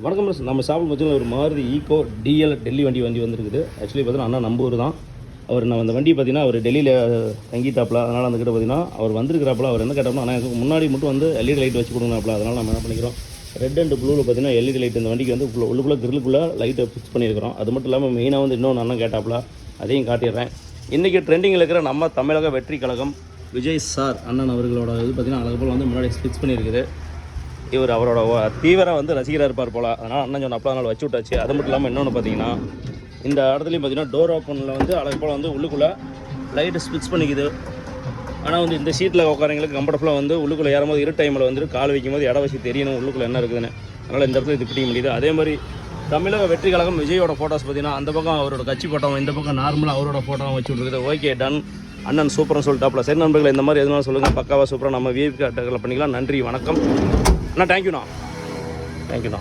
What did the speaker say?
வணக்கம் மிஸ். நம்ம ஷாப்பில் பார்த்தீங்கன்னா ஒரு மாருதி ஈகோ டிஎல் டெல்லி வண்டி வந்துருக்குது. ஆக்சுவலி பார்த்தீங்கன்னா அண்ணா நம்பூர் தான். அவர் நம்ம அந்த வண்டி பார்த்தீங்கன்னா அவர் டெல்லியில் தங்கிட்டாப்ல. அதனால் அந்த கிட்ட பார்த்தீங்கன்னா அவர் வந்திருக்கிறாப்புல. அவர் என்ன கேட்டோம்னா, ஆனால் எனக்கு முன்னாடி மட்டும் வந்து எல்இடி லைட் வச்சு கொடுங்கனாப்ல. அதனால் நம்ம என்ன பண்ணிக்கிறோம், ரெட் அண்ட் ப்ளூவில் பார்த்தீங்கன்னா எல்இடி லைட் இந்த வண்டிக்கு வந்து உள்ளுக்குள்ளே கிரில்லுக்குள்ளே லைட்டை ஃபிக்ஸ் பண்ணியிருக்கிறோம். அது மட்டும் இல்லாமல் மெயினாக வந்து இன்னொன்று அண்ணன் கேட்டாப்புல, அதையும் காட்டிடுறேன். இன்றைக்கி ட்ரெண்டிங்கில் இருக்கிற நம்ம தமிழக வெற்றி கழகம் விஜய் சார் அண்ணன் அவர்களோட இது பார்த்தீங்கன்னா அழகு போல் வந்து முன்னாடி ஃபிக்ஸ் பண்ணியிருக்குது. இவர் அவரோட தீவிர வந்து ரசிகராக இருப்பார் போல். அதனால் அண்ணன் சொன்ன அப்போ அதனால் வச்சு விட்டாச்சு. அது மட்டும் இல்லாமல் இன்னொன்று பார்த்தீங்கன்னா இந்த இடத்துலையும் பார்த்தீங்கன்னா டோர் ஓப்பனில் வந்து அழகு போல் வந்து உள்ளுக்குள்ளே லைட்டு ஸ்விட்ச் பண்ணிக்குது. ஆனால் வந்து இந்த சீட்டில் உட்காரங்களுக்கு கம்ஃபர்டபுளாக வந்து உள்ளுக்குள்ளே ஏறும்போது இரு டைமில் வந்து கால் வைக்கும்போது இட வச்சு தெரியணும் உள்ளுக்குள்ளே என்ன இருக்குதுன்னு. அதனால் இந்த இடத்துல இது பிடிக்க முடியுது. அதே மாதிரி தமிழக வெற்றி கழகம் விஜயோட ஃபோட்டோஸ் பார்த்தீங்கன்னா அந்த பக்கம் அவரோட கட்சி ஃபோட்டோவும் இந்த பக்கம் நார்மலாக அவரோட ஃபோட்டோவும் வச்சு விட்ருக்குது. ஓகே டன் அண்ணன் சூப்பர்னு சொல்லிட்டாப்ல. சரி நண்பர்கள், இந்த மாதிரி எதுனாலும் சொல்லுங்கள், பக்காவாக சூப்பராக நம்ம விஐபி கார்டுகளை பண்ணிக்கலாம். நன்றி, வணக்கம் அண்ணா. தேங்க்யூண்ணா.